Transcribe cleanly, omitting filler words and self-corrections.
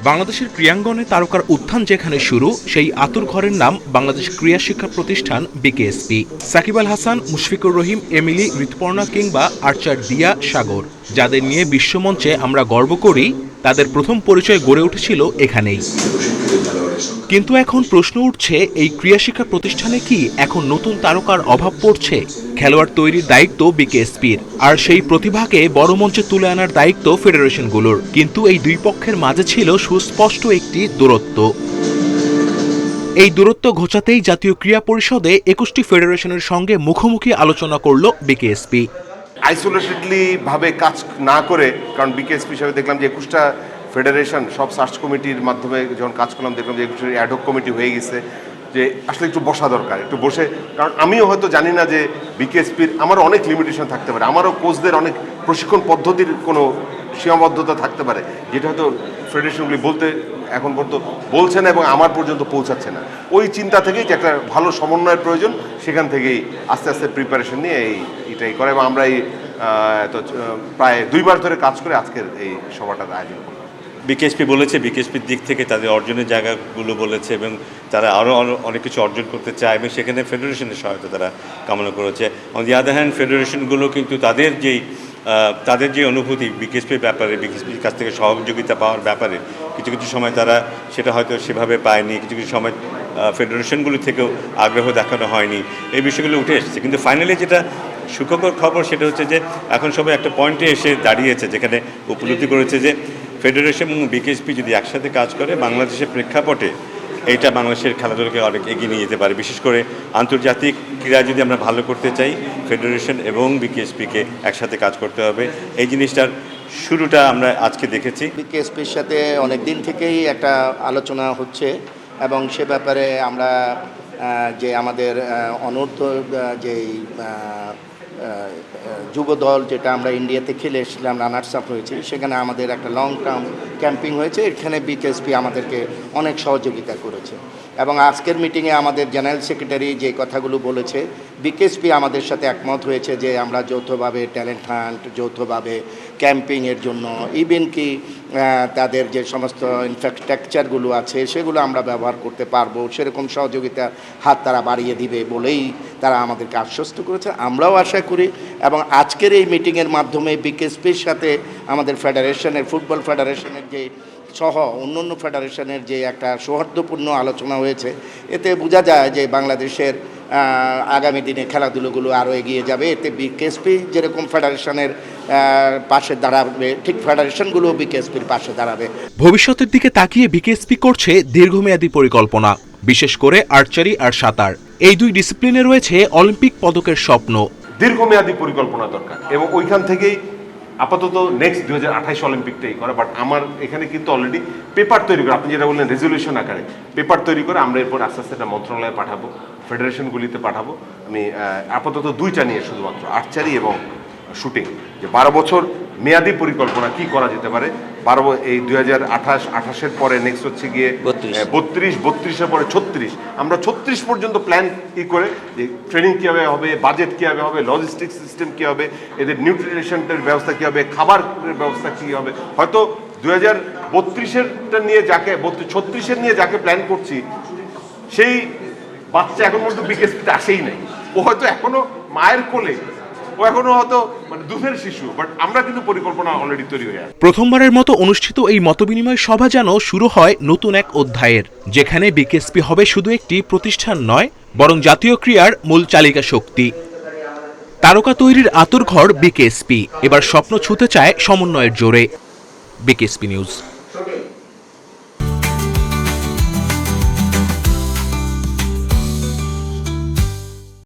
বাংলাদেশের ক্রীড়াঙ্গনে তারকার উত্থান যেখানে শুরু, সেই আতুরঘরের নাম বাংলাদেশ ক্রীড়া শিক্ষা প্রতিষ্ঠান বিকেএসপি। সাকিব আল হাসান, মুশফিকুর রহিম, এমিলি, ঋতুপর্ণা কিংবা আর্চার দিয়া, সাগর, যাদের নিয়ে বিশ্বমঞ্চে আমরা গর্ব করি, তাদের প্রথম পরিচয় গড়ে উঠেছিল এখানেই। কিন্তু এখন প্রশ্ন উঠছে, এই ক্রীড়া শিক্ষা প্রতিষ্ঠানে কি এখন নতুন তারকার অভাব পড়ছে? খেলোয়াড় তৈরির দায়িত্ব বিকেএসপির, আর সেই প্রতিভাকে বড় মঞ্চে তুলে আনার দায়িত্ব ফেডারেশনগুলোর। কিন্তু এই দুই পক্ষের মাঝে ছিল সুস্পষ্ট একটি দূরত্ব। এই দূরত্ব ঘোচাতেই জাতীয় ক্রীড়া পরিষদে ২১টি ফেডারেশনের সঙ্গে মুখোমুখি আলোচনা করল বিকেএসপি। আইসোলেটেডলি ভাবে কাজ না করে, কারণ বিকেএসপি হিসাবে দেখলাম যে ২১টা ফেডারেশন সব সার্চ কমিটির মাধ্যমে যখন কাজ করলাম, দেখলাম যে ২১টা অ্যাডহক কমিটি হয়ে গেছে, যে আসলে একটু বসা দরকার, একটু বসে। কারণ আমিও হয়তো জানি না যে বিকেএসপির আমারও অনেক লিমিটেশন থাকতে পারে, আমারও কোচদের অনেক প্রশিক্ষণ পদ্ধতির কোনো সীমাবদ্ধতা থাকতে পারে, যেটা হয়তো ফেডারেশনগুলি বলতে এখন পর্যন্ত বলছে না এবং আমার পর্যন্ত পৌঁছাচ্ছে না। ওই চিন্তা থেকেই যে একটা ভালো সমন্বয়ের প্রয়োজন, সেখান থেকেই আস্তে আস্তে প্রিপারেশন নিয়ে এটাই করে, এবং আমরা এই প্রায় ২ বার ধরে কাজ করে আজকের এই সভাটার আয়োজন করলাম। বিকেএসপি বলেছে, বিকেএসপির দিক থেকে তাদের অর্জনের জায়গাগুলো বলেছে, এবং তারা আরও অনেক কিছু অর্জন করতে চায়, এবং সেখানে ফেডারেশনের সহায়তা তারা কামনা করেছে। অন দি আদার হ্যান্ড, ফেডারেশনগুলো কিন্তু তাদের যে অনুভূতি বিকেএসপির ব্যাপারে, বিকেএসপির কাছ থেকে সহযোগিতা পাওয়ার ব্যাপারে কিছু কিছু সময় তারা সেটা হয়তো সেভাবে পায়নি, কিছু কিছু সময় ফেডারেশনগুলো থেকেও আগ্রহ দেখানো হয়নি, এই বিষয়গুলো উঠে এসেছে। কিন্তু ফাইনালি যেটা সুখকর খবর সেটা হচ্ছে যে এখন সবাই একটা পয়েন্টে এসে দাঁড়িয়েছে, যেখানে উপলব্ধি করেছে যে ফেডারেশন এবং বিকেএসপি যদি একসাথে কাজ করে, বাংলাদেশের প্রেক্ষাপটে এইটা বাংলাদেশের খেলাধুলাকে অনেক এগিয়ে নিয়ে যেতে পারে। বিশেষ করে আন্তর্জাতিক ক্রীড়া যদি আমরা ভালো করতে চাই, ফেডারেশন এবং বিকেএসপিকে একসাথে কাজ করতে হবে। এই জিনিসটার শুরুটা আমরা আজকে দেখেছি। বিকেএসপির সাথে অনেক দিন থেকেই একটা আলোচনা হচ্ছে, এবং সে ব্যাপারে আমরা যে আমাদের অনূর্ধ্ব যেই যুব দল, যেটা আমরা ইন্ডিয়াতে খেলে এসেছিলাম, রানার্স আপ হয়েছি, সেখানে আমাদের একটা লং টার্ম ক্যাম্পিং হয়েছে। এখানে বিকেএসপি আমাদেরকে অনেক সহযোগিতা করেছে, এবং আজকের মিটিংয়ে আমাদের জেনারেল সেক্রেটারি যে কথাগুলো বলেছে, বিকেএসপি আমাদের সাথে একমত হয়েছে যে আমরা যৌথভাবে ট্যালেন্ট হান্ট, যৌথভাবে ক্যাম্পিংয়ের জন্য, ইভেন কি তাদের যে সমস্ত ইনফ্রাস্ট্রাকচারগুলো আছে সেগুলো আমরা ব্যবহার করতে পারবো, সেরকম সহযোগিতার হাত তারা বাড়িয়ে দিবে বলেই তারা আমাদেরকে আশ্বস্ত করেছে। আমরাও আশা করি, এবং আজকের এই মিটিংয়ের মাধ্যমে বিকেএসপির সাথে আমাদের ফেডারেশনের, ফুটবল ফেডারেশনের যে সহ অন্যান্য ফেডারেশনের যে একটা সৌহার্দ্যপূর্ণ আলোচনা হয়েছে, এতে বোঝা যায় যে বাংলাদেশের আগামী দিনে খেলাধুলোগুলো আরও এগিয়ে যাবে। এতে বিকেএসপি যেরকম ফেডারেশনের পাশে দাঁড়াবে, ঠিক ফেডারেশনগুলো বিকেএসপির পাশে দাঁড়াবে। ভবিষ্যতের দিকে তাকিয়ে বিকেএসপি করছে দীর্ঘমেয়াদী পরিকল্পনা, বিশেষ করে আর্চারি আর সাঁতার, এই দুই ডিসিপ্লিনে রয়েছে অলিম্পিক পদকের স্বপ্ন। দীর্ঘমেয়াদী পরিকল্পনা দরকার, এবং ওইখান থেকেই আপাতত নেক্সট ২০২৮ অলিম্পিকটাই করা। বাট আমার এখানে কিন্তু অলরেডি পেপার তৈরি করে, আপনি যেটা বললেন রেজলিউশন আকারে পেপার তৈরি করে আমরা এরপর আস্তে আস্তে এটা মন্ত্রণালয়ে পাঠাবো, ফেডারেশনগুলিতে পাঠাবো। আমি আপাতত ২টা নিয়ে, শুধুমাত্র আর্চারি এবং শুটিং, যে ১২ বছর মেয়াদি পরিকল্পনা কি করা যেতে পারে। এই ২০২৮-২৮-এর পরে নেক্সট হচ্ছে গিয়ে ৩২-৩২-এর পরে ৩৬। আমরা ৩৬ পর্যন্ত প্ল্যান করে যে ট্রেনিং কীভাবে হবে, বাজেট কীভাবে হবে, লজিস্টিক সিস্টেম কী হবে, এদের নিউট্রিশনের ব্যবস্থা কী হবে, খাবারের ব্যবস্থা কী হবে। হয়তো ২০৩২-এরটা নিয়ে যাকে ৩৬-এর নিয়ে যাকে প্ল্যান করছি, সেই বাচ্চা এখন পর্যন্ত বিকেএসপিতে আসেই নাই। ও হয়তো এখনো মায়ের কোলে, ও এখনো হয়তো দুধের শিশু, বাট আমরা কিন্তু পরিকল্পনা অলরেডি তৈরি হয়ে আছে। প্রথমবারের মতো অনুষ্ঠিত এই মতবিনিময় সভা যেন শুরু হয় নতুন এক অধ্যায়ের, যেখানে বিকেএসপি হবে শুধু একটি প্রতিষ্ঠান নয়, বরং জাতীয় ক্রীড়ার মূল চালিকা শক্তি। তারকা তৈরির আতুরঘর বিকেএসপি এবার স্বপ্ন ছুঁতে চায় সমন্বয়ের জোরে। BKSP news.